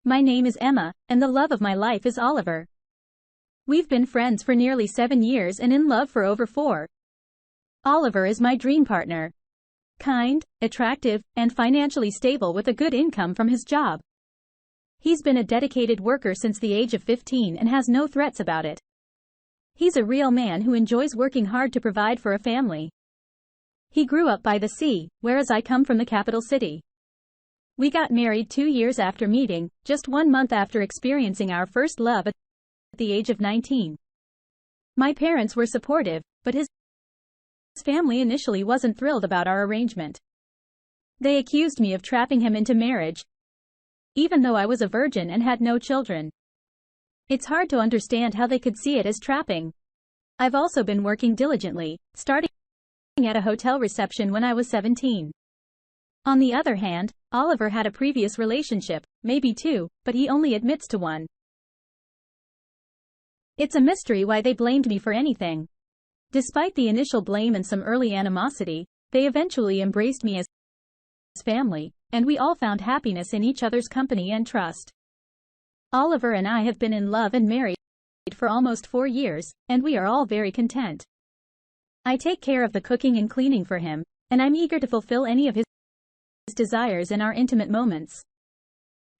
My name is Emma, and the love of my life is Oliver. We've been friends for nearly 7 years and in love for over 4. Oliver is my dream partner. Kind, attractive, and financially stable with a good income from his job. He's been a dedicated worker since the age of 15 and has no threats about it. He's a real man who enjoys working hard to provide for a family. He grew up by the sea, whereas I come from the capital city. We got married 2 years after meeting, just 1 month after experiencing our first love at the age of 19. My parents were supportive, but his family initially wasn't thrilled about our arrangement. They accused me of trapping him into marriage, even though I was a virgin and had no children. It's hard to understand how they could see it as trapping. I've also been working diligently, starting at a hotel reception when I was 17. On the other hand, Oliver had a previous relationship, maybe 2, but he only admits to 1. It's a mystery why they blamed me for anything. Despite the initial blame and some early animosity, they eventually embraced me as family, and we all found happiness in each other's company and trust. Oliver and I have been in love and married for almost 4 years, and we are all very content. I take care of the cooking and cleaning for him, and I'm eager to fulfill any of his desires in our intimate moments.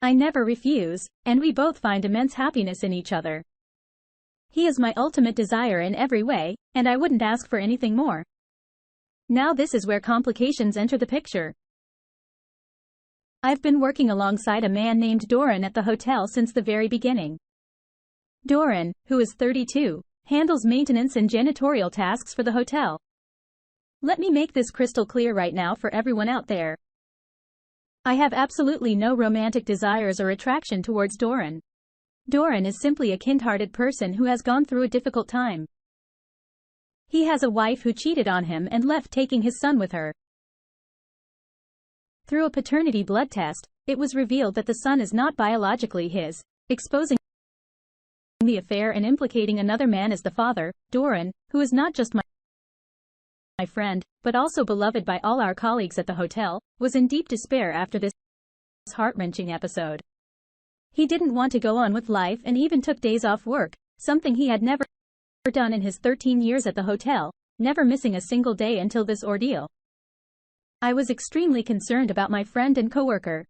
I never refuse, and we both find immense happiness in each other. He is my ultimate desire in every way, and I wouldn't ask for anything more. Now this is where complications enter the picture. I've been working alongside a man named Doran at the hotel since the very beginning. Doran, who is 32, handles maintenance and janitorial tasks for the hotel. Let me make this crystal clear right now for everyone out there. I have absolutely no romantic desires or attraction towards Doran. Doran is simply a kind-hearted person who has gone through a difficult time. He has a wife who cheated on him and left taking his son with her. Through a paternity blood test, it was revealed that the son is not biologically his, exposing the affair and implicating another man as the father. Doran, who is not just my friend, but also beloved by all our colleagues at the hotel, was in deep despair after this heart-wrenching episode. He didn't want to go on with life and even took days off work, something he had never done in his 13 years at the hotel, never missing a single day until this ordeal. I was extremely concerned about my friend and coworker.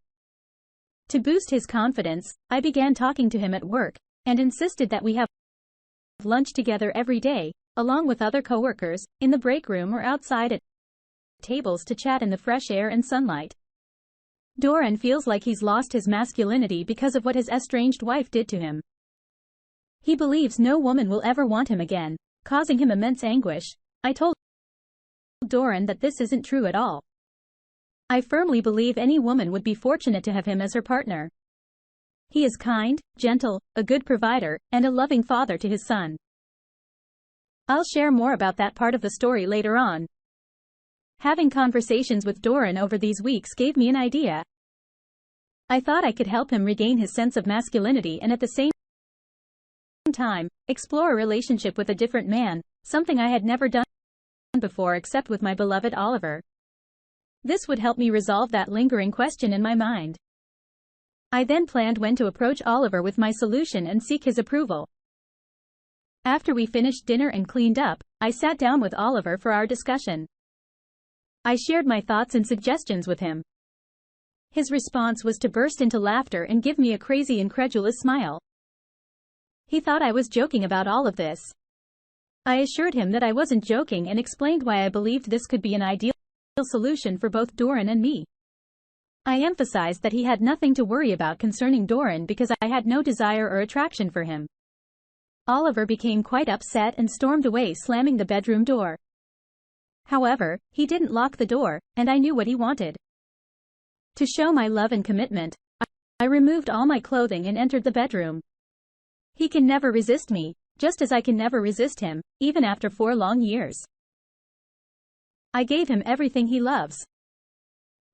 To boost his confidence, I began talking to him at work, and insisted that we have lunch together every day, along with other coworkers, in the break room or outside at tables to chat in the fresh air and sunlight. Doran feels like he's lost his masculinity because of what his estranged wife did to him. He believes no woman will ever want him again, causing him immense anguish. I told Doran that this isn't true at all. I firmly believe any woman would be fortunate to have him as her partner. He is kind, gentle, a good provider, and a loving father to his son. I'll share more about that part of the story later on. Having conversations with Doran over these weeks gave me an idea. I thought I could help him regain his sense of masculinity and at the same time, explore a relationship with a different man, something I had never done before except with my beloved Oliver. This would help me resolve that lingering question in my mind. I then planned when to approach Oliver with my solution and seek his approval. After we finished dinner and cleaned up, I sat down with Oliver for our discussion. I shared my thoughts and suggestions with him. His response was to burst into laughter and give me a crazy, incredulous smile. He thought I was joking about all of this. I assured him that I wasn't joking and explained why I believed this could be an ideal solution for both Doran and me. I emphasized that he had nothing to worry about concerning Doran because I had no desire or attraction for him. Oliver became quite upset and stormed away, slamming the bedroom door. However, he didn't lock the door, and I knew what he wanted. To show my love and commitment, I removed all my clothing and entered the bedroom. He can never resist me, just as I can never resist him, even after 4 long years. I gave him everything he loves.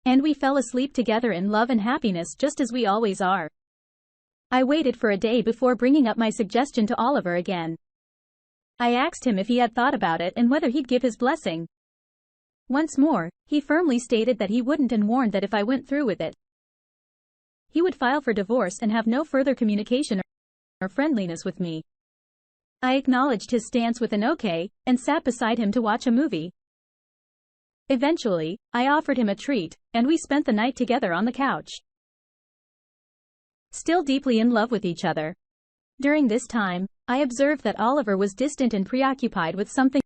And we fell asleep together in love and happiness just as we always are. I waited for a day before bringing up my suggestion to Oliver again. I asked him if he had thought about it and whether he'd give his blessing. Once more, he firmly stated that he wouldn't and warned that if I went through with it, he would file for divorce and have no further communication or friendliness with me. I acknowledged his stance with an okay, and sat beside him to watch a movie. Eventually, I offered him a treat, and we spent the night together on the couch. Still deeply in love with each other. During this time, I observed that Oliver was distant and preoccupied with something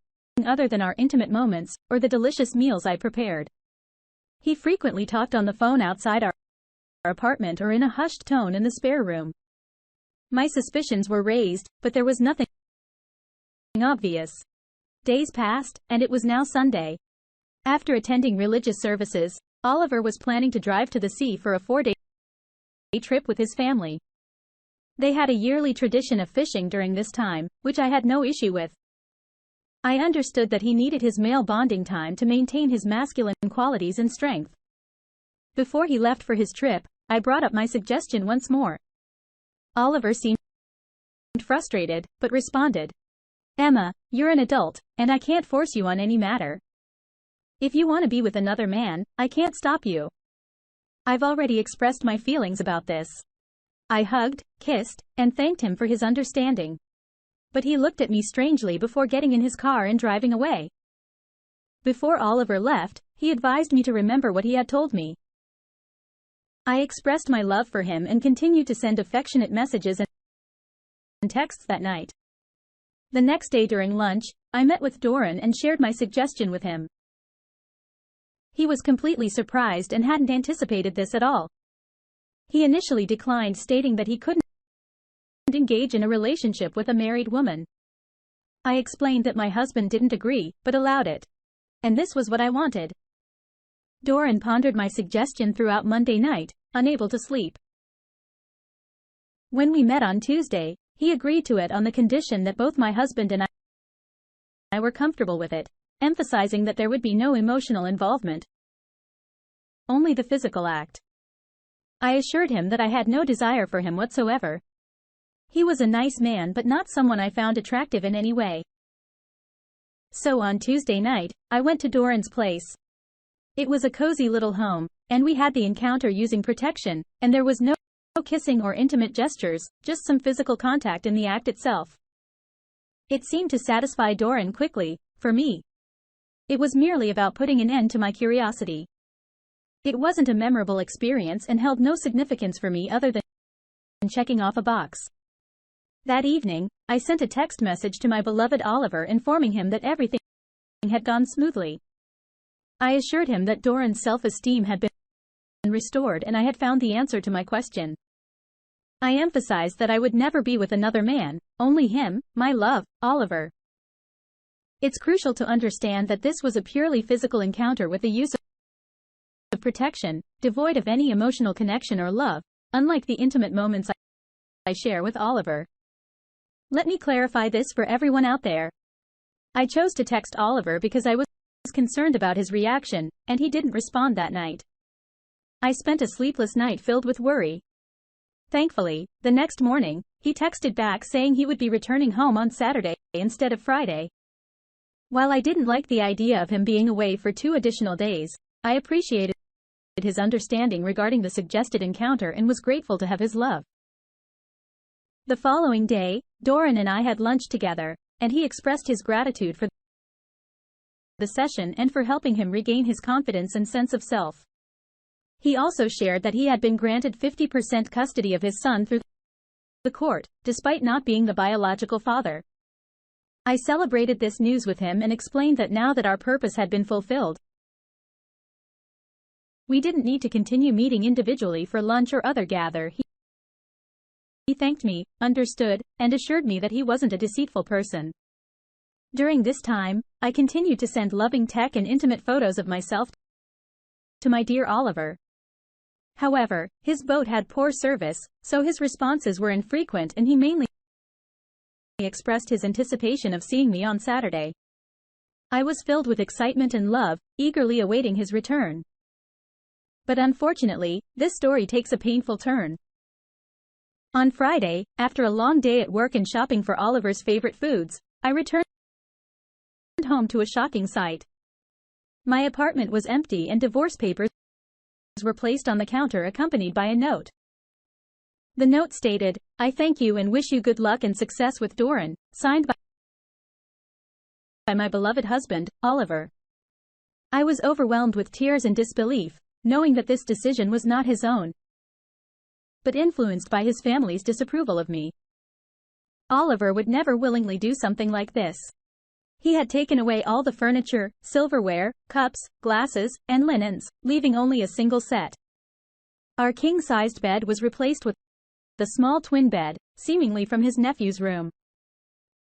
other than our intimate moments, or the delicious meals I prepared. He frequently talked on the phone outside our apartment or in a hushed tone in the spare room. My suspicions were raised, but there was nothing obvious. Days passed, and it was now Sunday. After attending religious services, Oliver was planning to drive to the sea for a 4-day trip with his family. They had a yearly tradition of fishing during this time, which I had no issue with. I understood that he needed his male bonding time to maintain his masculine qualities and strength. Before he left for his trip, I brought up my suggestion once more. Oliver seemed frustrated, but responded, "Emma, you're an adult, and I can't force you on any matter. If you want to be with another man, I can't stop you. I've already expressed my feelings about this." I hugged, kissed, and thanked him for his understanding. But he looked at me strangely before getting in his car and driving away. Before Oliver left, he advised me to remember what he had told me. I expressed my love for him and continued to send affectionate messages and texts that night. The next day during lunch, I met with Doran and shared my suggestion with him. He was completely surprised and hadn't anticipated this at all. He initially declined, stating that he couldn't engage in a relationship with a married woman. I explained that my husband didn't agree, but allowed it. And this was what I wanted. Doran pondered my suggestion throughout Monday night, unable to sleep. When we met on Tuesday, he agreed to it on the condition that both my husband and I were comfortable with it, emphasizing that there would be no emotional involvement, only the physical act. I assured him that I had no desire for him whatsoever. He was a nice man but not someone I found attractive in any way. So on Tuesday night, I went to Doran's place. It was a cozy little home, and we had the encounter using protection, and there was no kissing or intimate gestures, just some physical contact in the act itself. It seemed to satisfy Doran quickly. For me, it was merely about putting an end to my curiosity. It wasn't a memorable experience and held no significance for me other than checking off a box. That evening, I sent a text message to my beloved Oliver informing him that everything had gone smoothly. I assured him that Doran's self-esteem had been restored and I had found the answer to my question. I emphasized that I would never be with another man, only him, my love, Oliver. It's crucial to understand that this was a purely physical encounter with the use of protection, devoid of any emotional connection or love, unlike the intimate moments I share with Oliver. Let me clarify this for everyone out there. I chose to text Oliver because I was concerned about his reaction, and he didn't respond that night. I spent a sleepless night filled with worry. Thankfully, the next morning, he texted back saying he would be returning home on Saturday instead of Friday. While I didn't like the idea of him being away for 2 additional days, I appreciated his understanding regarding the suggested encounter and was grateful to have his love. The following day, Doran and I had lunch together, and he expressed his gratitude for the session and for helping him regain his confidence and sense of self. He also shared that he had been granted 50% custody of his son through the court, despite not being the biological father. I celebrated this news with him and explained that now that our purpose had been fulfilled, we didn't need to continue meeting individually for lunch or other gather. He thanked me, understood, and assured me that he wasn't a deceitful person. During this time, I continued to send loving text and intimate photos of myself to my dear Oliver. However, his boat had poor service, so his responses were infrequent and he mainly expressed his anticipation of seeing me on Saturday. I was filled with excitement and love, eagerly awaiting his return. But unfortunately, this story takes a painful turn. On Friday, after a long day at work and shopping for Oliver's favorite foods, I returned home to a shocking sight. My apartment was empty and divorce papers were placed on the counter accompanied by a note. The note stated, "I thank you and wish you good luck and success with Doran, signed by my beloved husband, Oliver." I was overwhelmed with tears and disbelief, knowing that this decision was not his own, but influenced by his family's disapproval of me. Oliver would never willingly do something like this. He had taken away all the furniture, silverware, cups, glasses, and linens, leaving only a single set. Our king-sized bed was replaced with a small twin bed, seemingly from his nephew's room.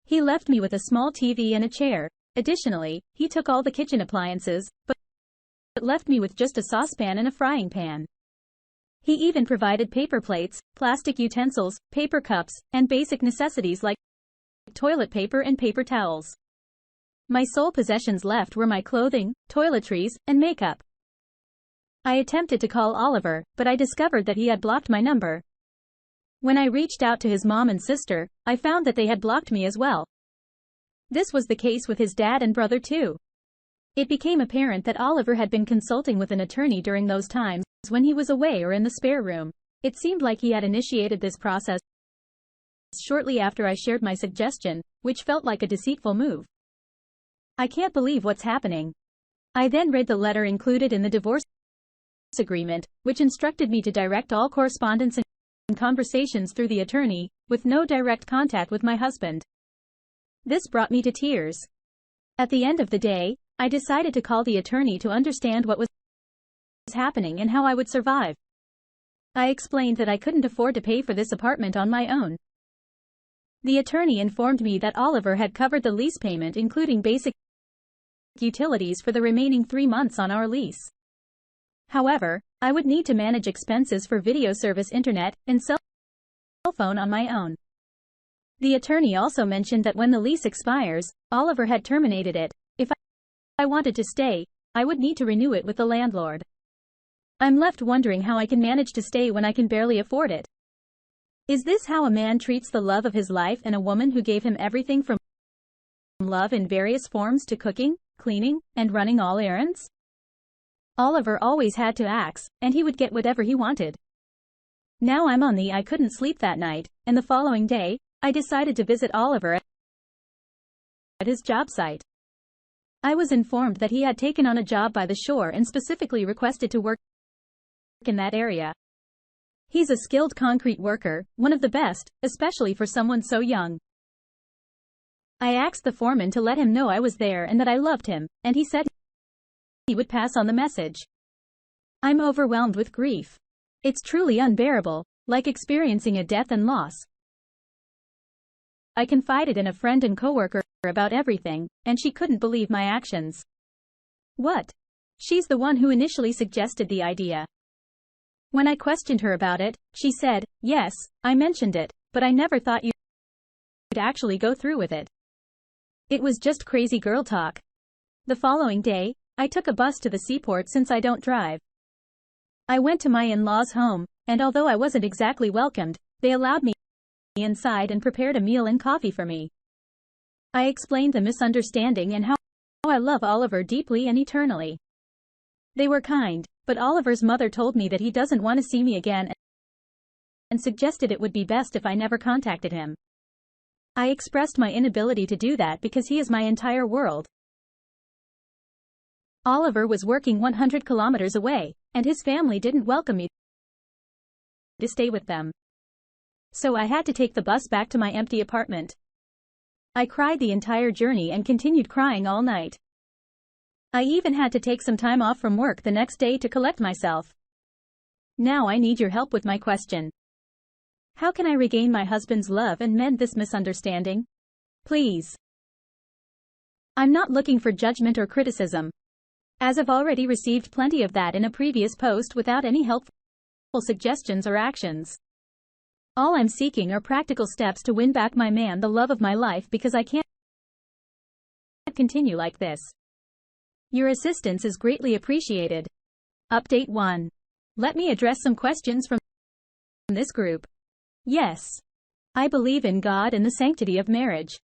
He left me with a small TV and a chair. Additionally, he took all the kitchen appliances, but left me with just a saucepan and a frying pan. He even provided paper plates, plastic utensils, paper cups, and basic necessities like toilet paper and paper towels. My sole possessions left were my clothing, toiletries, and makeup. I attempted to call Oliver, but I discovered that he had blocked my number. When I reached out to his mom and sister, I found that they had blocked me as well. This was the case with his dad and brother too. It became apparent that Oliver had been consulting with an attorney during those times when he was away or in the spare room. It seemed like he had initiated this process shortly after I shared my suggestion, which felt like a deceitful move. I can't believe what's happening. I then read the letter included in the divorce agreement, which instructed me to direct all correspondence and conversations through the attorney, with no direct contact with my husband. This brought me to tears. At the end of the day, I decided to call the attorney to understand what was happening and how I would survive. I explained that I couldn't afford to pay for this apartment on my own. The attorney informed me that Oliver had covered the lease payment, including basic utilities, for the remaining 3 months on our lease. However, I would need to manage expenses for video service, internet, and cell phone on my own. The attorney also mentioned that when the lease expires, Oliver had terminated it. If I wanted to stay, I would need to renew it with the landlord. I'm left wondering how I can manage to stay when I can barely afford it. Is this how a man treats the love of his life and a woman who gave him everything from love in various forms to cooking, cleaning, and running all errands? Oliver always had to ask, and he would get whatever he wanted. Now I'm on the I couldn't sleep that night, and the following day, I decided to visit Oliver at his job site. I was informed that he had taken on a job by the shore and specifically requested to work in that area. He's a skilled concrete worker, one of the best, especially for someone so young. I asked the foreman to let him know I was there and that I loved him, and he said he would pass on the message. I'm overwhelmed with grief. It's truly unbearable, like experiencing a death and loss. I confided in a friend and coworker about everything, and she couldn't believe my actions. What? She's the one who initially suggested the idea. When I questioned her about it, she said, "Yes, I mentioned it, but I never thought you'd actually go through with it. It was just crazy girl talk." The following day, I took a bus to the seaport since I don't drive. I went to my in-laws' home, and although I wasn't exactly welcomed, they allowed me inside and prepared a meal and coffee for me. I explained the misunderstanding and how I love Oliver deeply and eternally. They were kind, but Oliver's mother told me that he doesn't want to see me again and suggested it would be best if I never contacted him. I expressed my inability to do that because he is my entire world. Oliver was working 100 kilometers away, and his family didn't welcome me to stay with them. So I had to take the bus back to my empty apartment. I cried the entire journey and continued crying all night. I even had to take some time off from work the next day to collect myself. Now I need your help with my question. How can I regain my husband's love and mend this misunderstanding? Please. I'm not looking for judgment or criticism, as I've already received plenty of that in a previous post without any helpful suggestions or actions. All I'm seeking are practical steps to win back my man, the love of my life, because I can't continue like this. Your assistance is greatly appreciated. Update 1. Let me address some questions from this group. Yes. I believe in God and the sanctity of marriage.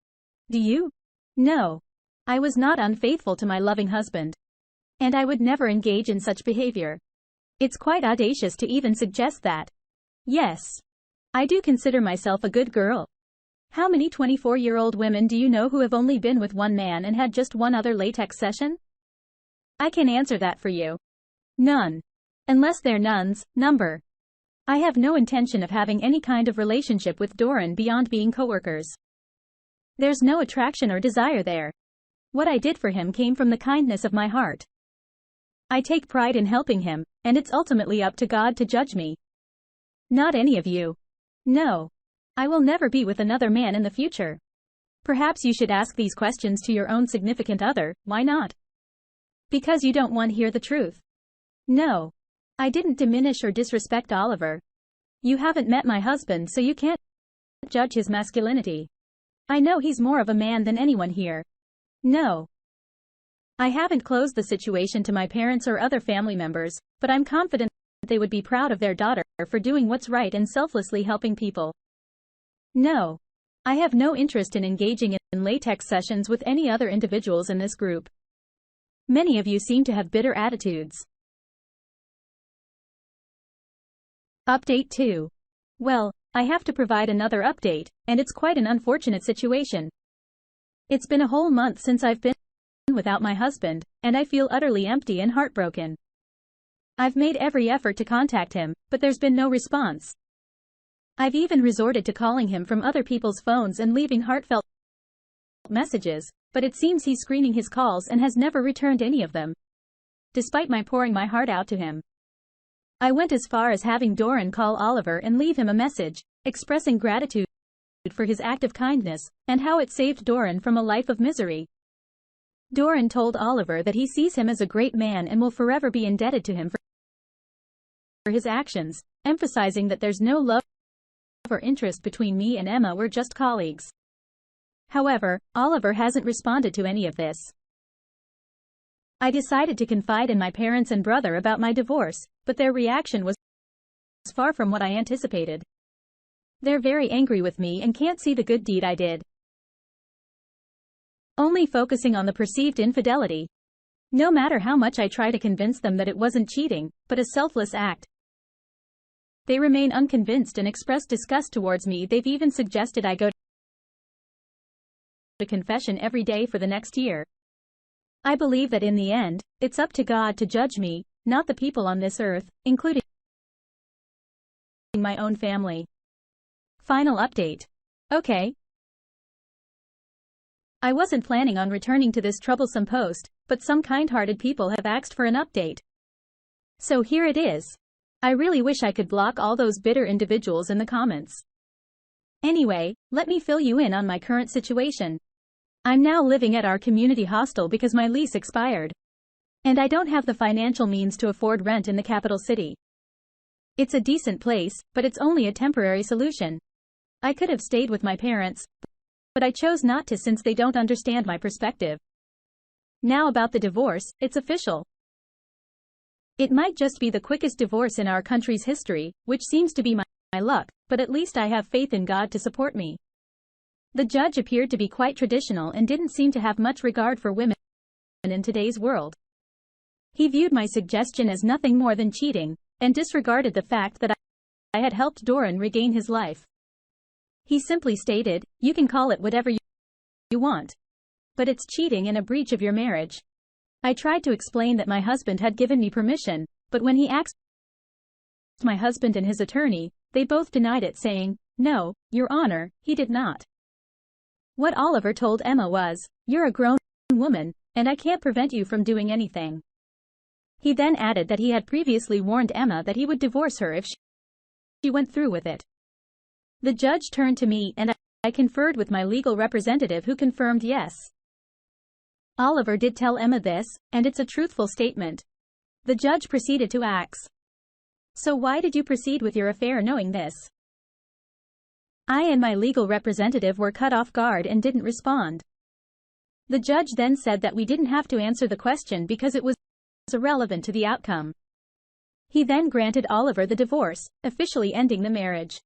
Do you? No. I was not unfaithful to my loving husband. And I would never engage in such behavior. It's quite audacious to even suggest that. Yes. I do consider myself a good girl. How many 24-year-old women do you know who have only been with one man and had just one other latex session? I can answer that for you. None. Unless they're nuns, number. I have no intention of having any kind of relationship with Doran beyond being coworkers. There's no attraction or desire there. What I did for him came from the kindness of my heart. I take pride in helping him, and it's ultimately up to God to judge me. Not any of you. No. I will never be with another man in the future. Perhaps you should ask these questions to your own significant other. Why not? Because you don't want to hear the truth. No. I didn't diminish or disrespect Oliver. You haven't met my husband, so you can't judge his masculinity. I know he's more of a man than anyone here. No. I haven't closed the situation to my parents or other family members, but I'm confident they would be proud of their daughter for doing what's right and selflessly helping people. No. I have no interest in engaging in latex sessions with any other individuals in this group. Many of you seem to have bitter attitudes. Update 2. Well, I have to provide another update, and it's quite an unfortunate situation. It's been a whole month since I've been without my husband, and I feel utterly empty and heartbroken. I've made every effort to contact him, but there's been no response. I've even resorted to calling him from other people's phones and leaving heartfelt messages, but it seems he's screening his calls and has never returned any of them, despite my pouring my heart out to him. I went as far as having Doran call Oliver and leave him a message, expressing gratitude for his act of kindness, and how it saved Doran from a life of misery. Doran told Oliver that he sees him as a great man and will forever be indebted to him for his actions, emphasizing that there's no love or interest between me and Emma, we're just colleagues. However, Oliver hasn't responded to any of this. I decided to confide in my parents and brother about my divorce, but their reaction was far from what I anticipated. They're very angry with me and can't see the good deed I did, only focusing on the perceived infidelity. No matter how much I try to convince them that it wasn't cheating, but a selfless act, they remain unconvinced and express disgust towards me. They've even suggested I go to confession every day for the next year. I believe that in the end, it's up to God to judge me, not the people on this earth, including my own family. Final update. Okay. I wasn't planning on returning to this troublesome post, but some kind-hearted people have asked for an update. So here it is. I really wish I could block all those bitter individuals in the comments. Anyway, let me fill you in on my current situation. I'm now living at our community hostel because my lease expired, and I don't have the financial means to afford rent in the capital city. It's a decent place, but it's only a temporary solution. I could have stayed with my parents, but I chose not to since they don't understand my perspective. Now about the divorce, it's official. It might just be the quickest divorce in our country's history, which seems to be my luck, but at least I have faith in God to support me. The judge appeared to be quite traditional and didn't seem to have much regard for women in today's world. He viewed my suggestion as nothing more than cheating, and disregarded the fact that I had helped Doran regain his life. He simply stated, "You can call it whatever you want, but it's cheating and a breach of your marriage." I tried to explain that my husband had given me permission, but when he asked my husband and his attorney, they both denied it, saying, "No, Your Honor, he did not." What Oliver told Emma was, "You're a grown woman, and I can't prevent you from doing anything." He then added that he had previously warned Emma that he would divorce her if she went through with it. The judge turned to me and I conferred with my legal representative, who confirmed yes. Oliver did tell Emma this, and it's a truthful statement. The judge proceeded to ask, "So why did you proceed with your affair knowing this?" I and my legal representative were cut off guard and didn't respond. The judge then said that we didn't have to answer the question because it was irrelevant to the outcome. He then granted Oliver the divorce, officially ending the marriage.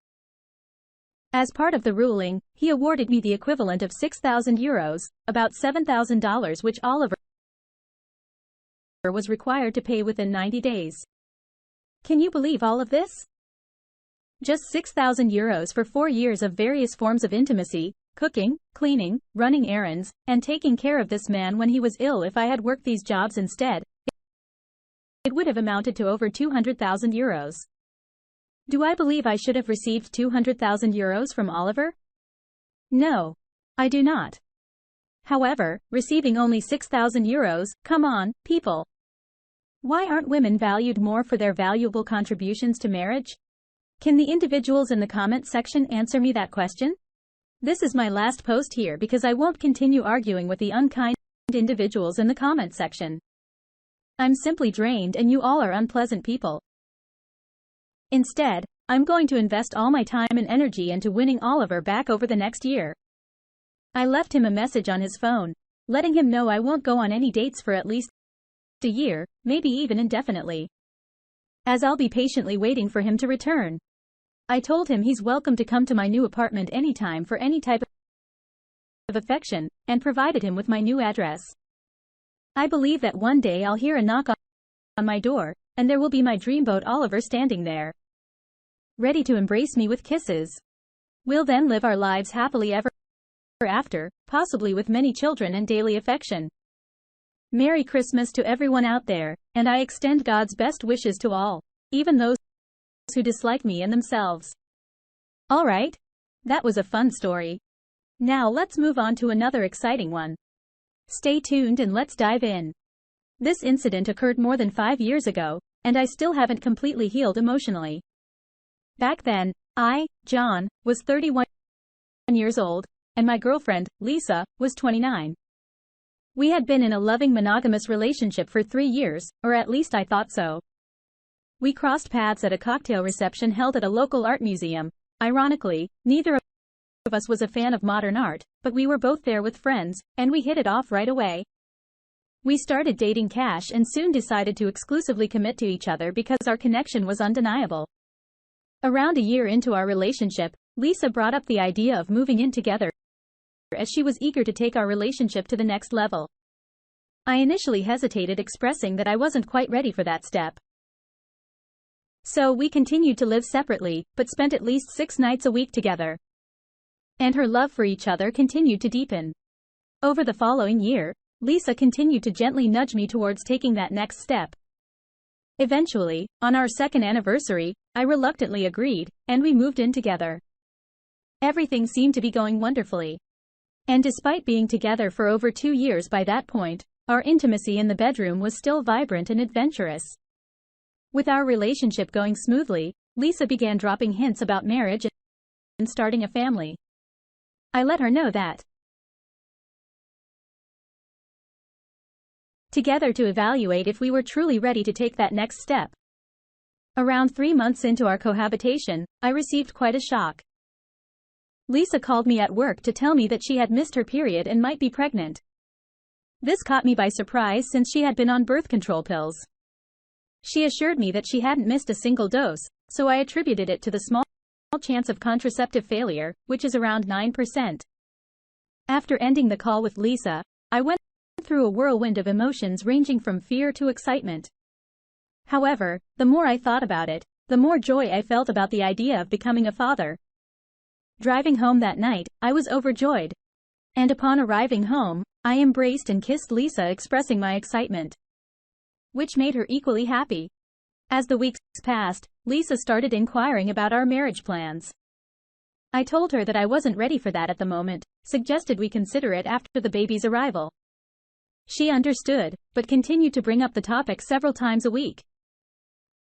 As part of the ruling, he awarded me the equivalent of €6,000, about $7,000, which Oliver was required to pay within 90 days. Can you believe all of this? Just €6,000 for 4 years of various forms of intimacy, cooking, cleaning, running errands, and taking care of this man when he was ill. If I had worked these jobs instead, it would have amounted to over €200,000. Do I believe I should have received €200,000 from Oliver? No. I do not. However, receiving only €6,000, come on, people. Why aren't women valued more for their valuable contributions to marriage? Can the individuals in the comment section answer me that question? This is my last post here because I won't continue arguing with the unkind individuals in the comment section. I'm simply drained and you all are unpleasant people. Instead, I'm going to invest all my time and energy into winning Oliver back over the next year. I left him a message on his phone, letting him know I won't go on any dates for at least a year, maybe even indefinitely, as I'll be patiently waiting for him to return. I told him he's welcome to come to my new apartment anytime for any type of affection, and provided him with my new address. I believe that one day I'll hear a knock on my door, and there will be my dreamboat Oliver standing there, ready to embrace me with kisses. We'll then live our lives happily ever after, possibly with many children and daily affection. Merry Christmas to everyone out there, and I extend God's best wishes to all, even those who dislike me and themselves. Alright, that was a fun story. Now let's move on to another exciting one. Stay tuned and let's dive in. This incident occurred more than 5 years ago, and I still haven't completely healed emotionally. Back then, I, John, was 31 years old, and my girlfriend, Lisa, was 29. We had been in a loving monogamous relationship for 3 years, or at least I thought so. We crossed paths at a cocktail reception held at a local art museum. Ironically, neither of us was a fan of modern art, but we were both there with friends, and we hit it off right away. We started dating cash and soon decided to exclusively commit to each other because our connection was undeniable. Around a year into our relationship, Lisa brought up the idea of moving in together, as she was eager to take our relationship to the next level. I initially hesitated, expressing that I wasn't quite ready for that step. So we continued to live separately, but spent at least 6 nights a week together. And her love for each other continued to deepen. Over the following year, Lisa continued to gently nudge me towards taking that next step. Eventually, on our 2nd anniversary, I reluctantly agreed, and we moved in together. Everything seemed to be going wonderfully. And despite being together for over 2 years by that point, our intimacy in the bedroom was still vibrant and adventurous. With our relationship going smoothly, Lisa began dropping hints about marriage and starting a family. I let her know that together to evaluate if we were truly ready to take that next step. Around 3 months into our cohabitation, I received quite a shock. Lisa called me at work to tell me that she had missed her period and might be pregnant. This caught me by surprise since she had been on birth control pills. She assured me that she hadn't missed a single dose, so I attributed it to the small chance of contraceptive failure, which is around 9%. After ending the call with Lisa, I went through a whirlwind of emotions ranging from fear to excitement. However, the more I thought about it, the more joy I felt about the idea of becoming a father. Driving home that night, I was overjoyed. And upon arriving home, I embraced and kissed Lisa, expressing my excitement, which made her equally happy. As the weeks passed, Lisa started inquiring about our marriage plans. I told her that I wasn't ready for that at the moment, suggested we consider it after the baby's arrival. She understood, but continued to bring up the topic several times a week,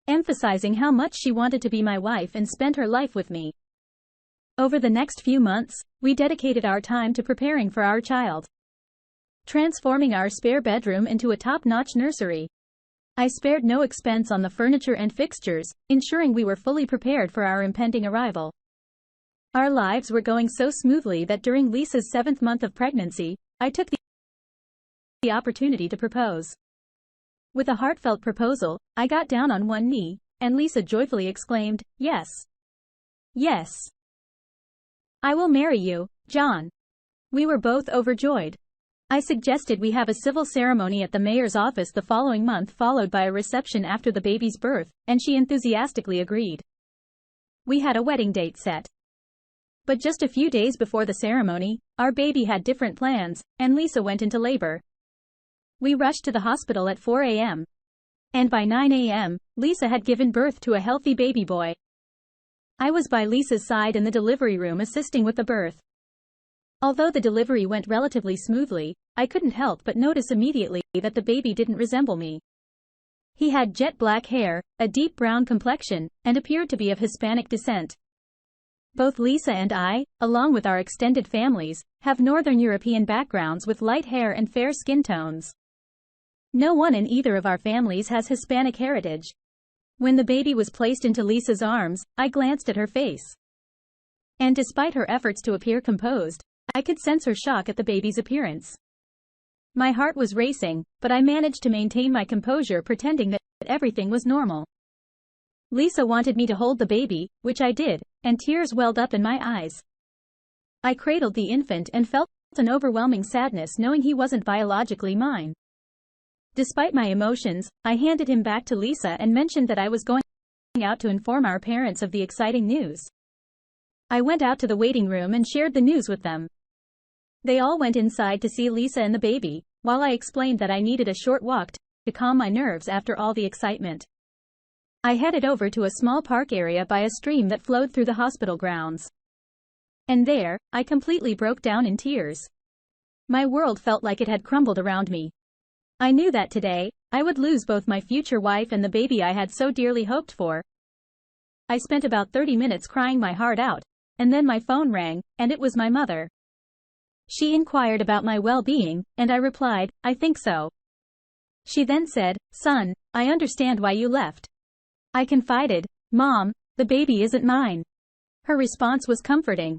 emphasizing how much she wanted to be my wife and spend her life with me. Over the next few months, we dedicated our time to preparing for our child, transforming our spare bedroom into a top-notch nursery. I spared no expense on the furniture and fixtures, ensuring we were fully prepared for our impending arrival. Our lives were going so smoothly that during Lisa's 7th month of pregnancy, I took the opportunity to propose. With a heartfelt proposal, I got down on one knee, and Lisa joyfully exclaimed, "Yes. Yes. I will marry you, John." We were both overjoyed. I suggested we have a civil ceremony at the mayor's office the following month, followed by a reception after the baby's birth, and she enthusiastically agreed. We had a wedding date set. But just a few days before the ceremony, our baby had different plans, and Lisa went into labor. We rushed to the hospital at 4 a.m. And by 9 a.m., Lisa had given birth to a healthy baby boy. I was by Lisa's side in the delivery room assisting with the birth. Although the delivery went relatively smoothly, I couldn't help but notice immediately that the baby didn't resemble me. He had jet black hair, a deep brown complexion, and appeared to be of Hispanic descent. Both Lisa and I, along with our extended families, have Northern European backgrounds with light hair and fair skin tones. No one in either of our families has Hispanic heritage. When the baby was placed into Lisa's arms, I glanced at her face. And despite her efforts to appear composed, I could sense her shock at the baby's appearance. My heart was racing, but I managed to maintain my composure, pretending that everything was normal. Lisa wanted me to hold the baby, which I did, and tears welled up in my eyes. I cradled the infant and felt an overwhelming sadness knowing he wasn't biologically mine. Despite my emotions, I handed him back to Lisa and mentioned that I was going out to inform our parents of the exciting news. I went out to the waiting room and shared the news with them. They all went inside to see Lisa and the baby, while I explained that I needed a short walk to calm my nerves after all the excitement. I headed over to a small park area by a stream that flowed through the hospital grounds. And there, I completely broke down in tears. My world felt like it had crumbled around me. I knew that today, I would lose both my future wife and the baby I had so dearly hoped for. I spent about 30 minutes crying my heart out, and then my phone rang, and it was my mother. She inquired about my well-being, and I replied, "I think so." She then said, "Son, I understand why you left." I confided, "Mom, the baby isn't mine." Her response was comforting.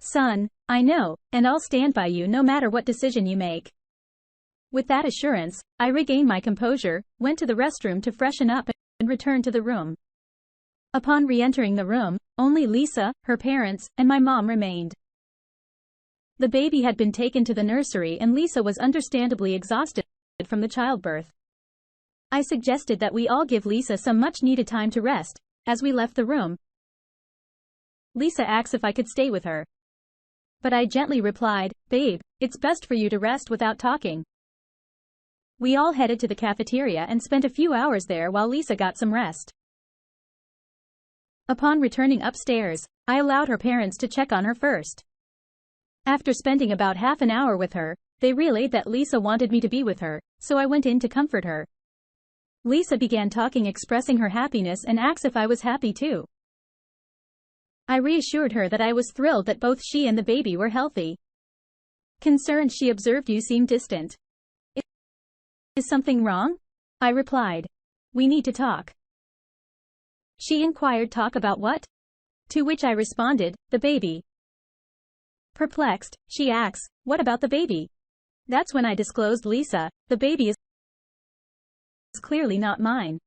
"Son, I know, and I'll stand by you no matter what decision you make." With that assurance, I regained my composure, went to the restroom to freshen up, and returned to the room. Upon re-entering the room, only Lisa, her parents, and my mom remained. The baby had been taken to the nursery and Lisa was understandably exhausted from the childbirth. I suggested that we all give Lisa some much-needed time to rest. As we left the room, Lisa asked if I could stay with her. But I gently replied, "Babe, it's best for you to rest without talking." We all headed to the cafeteria and spent a few hours there while Lisa got some rest. Upon returning upstairs, I allowed her parents to check on her first. After spending about half an hour with her, they relayed that Lisa wanted me to be with her, so I went in to comfort her. Lisa began talking, expressing her happiness, and asked if I was happy too. I reassured her that I was thrilled that both she and the baby were healthy. Concerned, she observed, "You seem distant. Is something wrong?" I replied, "We need to talk." She inquired, "Talk about what?" To which I responded, "The baby." Perplexed, she asks, "What about the baby?" That's when I disclosed, "Lisa, the baby is clearly not mine."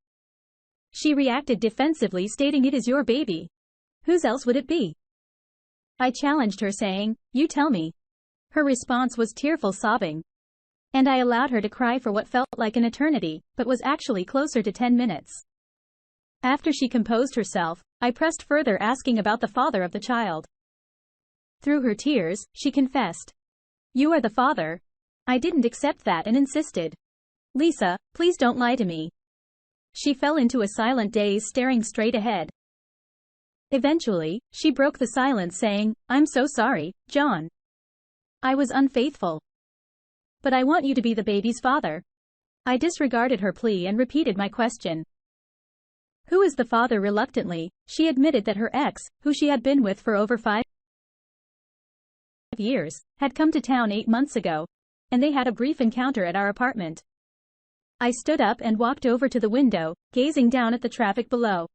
She reacted defensively, stating, "It is your baby. Whose else would it be?" I challenged her, saying, "You tell me." Her response was tearful sobbing. And I allowed her to cry for what felt like an eternity, but was actually closer to 10 minutes. After she composed herself, I pressed further, asking about the father of the child. Through her tears, she confessed, "You are the father." I didn't accept that and insisted, "Lisa, please don't lie to me." She fell into a silent daze, staring straight ahead. Eventually, she broke the silence, saying, "I'm so sorry, John. I was unfaithful. But I want you to be the baby's father." I disregarded her plea and repeated my question. "Who is the father?" Reluctantly, she admitted that her ex, who she had been with for over 5 years, had come to town 8 months ago, and they had a brief encounter at our apartment. I stood up and walked over to the window, gazing down at the traffic below.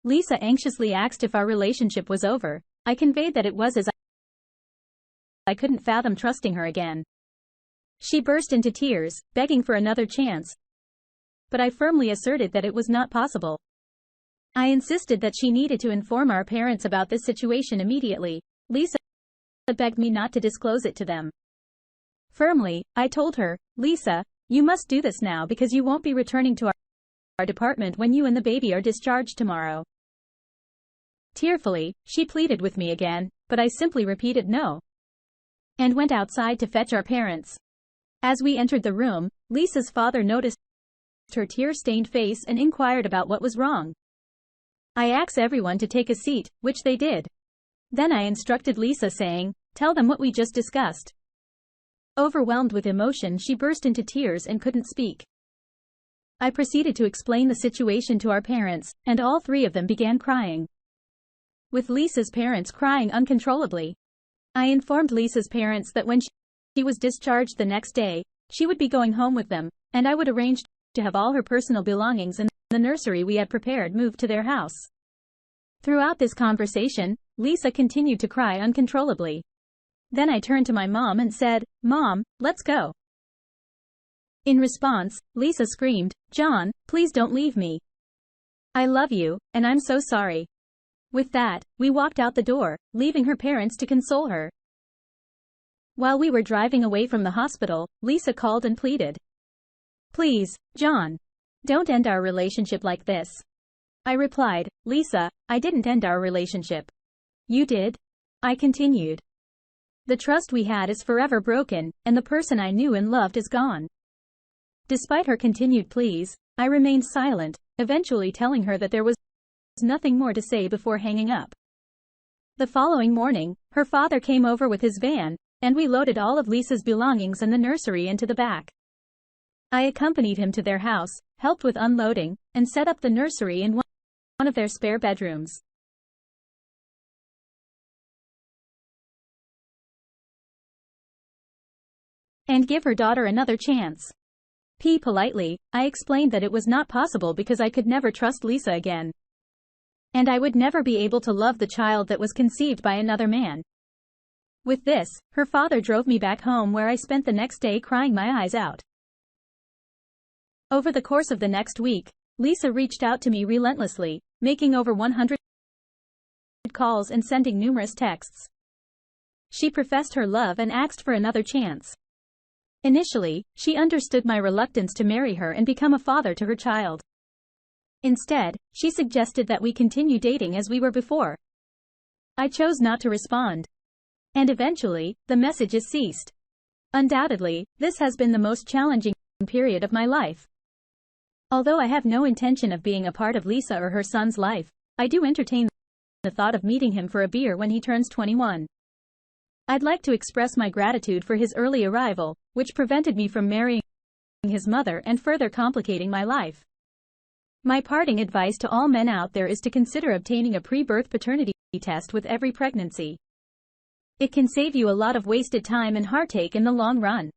Lisa anxiously asked if our relationship was over. I conveyed that it was, as I couldn't fathom trusting her again. She burst into tears, begging for another chance. But I firmly asserted that it was not possible. I insisted that she needed to inform our parents about this situation immediately. Lisa begged me not to disclose it to them. Firmly, I told her, "Lisa, you must do this now because you won't be returning to our department when you and the baby are discharged tomorrow." Tearfully, she pleaded with me again, but I simply repeated no and went outside to fetch our parents. As we entered the room, Lisa's father noticed her tear-stained face and inquired about what was wrong. I asked everyone to take a seat, which they did. Then I instructed Lisa, saying, "Tell them what we just discussed." Overwhelmed with emotion, she burst into tears and couldn't speak. I proceeded to explain the situation to our parents, and all three of them began crying, with Lisa's parents crying uncontrollably. I informed Lisa's parents that when she was discharged the next day, she would be going home with them, and I would arrange to have all her personal belongings and the nursery we had prepared moved to their house. Throughout this conversation, Lisa continued to cry uncontrollably. Then I turned to my mom and said, "Mom, let's go." In response, Lisa screamed, "John, please don't leave me. I love you, and I'm so sorry." With that, we walked out the door, leaving her parents to console her. While we were driving away from the hospital, Lisa called and pleaded, "Please, John, don't end our relationship like this." I replied, "Lisa, I didn't end our relationship. You did." I continued, "The trust we had is forever broken, and the person I knew and loved is gone." Despite her continued pleas, I remained silent, eventually telling her that there was nothing more to say before hanging up. The following morning, her father came over with his van, and we loaded all of Lisa's belongings and the nursery into the back. I accompanied him to their house, helped with unloading, and set up the nursery in one of their spare bedrooms. And give her daughter another chance. Politely, I explained that it was not possible because I could never trust Lisa again. And I would never be able to love the child that was conceived by another man. With this, her father drove me back home, where I spent the next day crying my eyes out. Over the course of the next week, Lisa reached out to me relentlessly, making over 100 calls and sending numerous texts. She professed her love and asked for another chance. Initially, she understood my reluctance to marry her and become a father to her child. Instead, she suggested that we continue dating as we were before. I chose not to respond. And eventually, the messages ceased. Undoubtedly, this has been the most challenging period of my life. Although I have no intention of being a part of Lisa or her son's life, I do entertain the thought of meeting him for a beer when he turns 21. I'd like to express my gratitude for his early arrival, which prevented me from marrying his mother and further complicating my life. My parting advice to all men out there is to consider obtaining a pre-birth paternity test with every pregnancy. It can save you a lot of wasted time and heartache in the long run.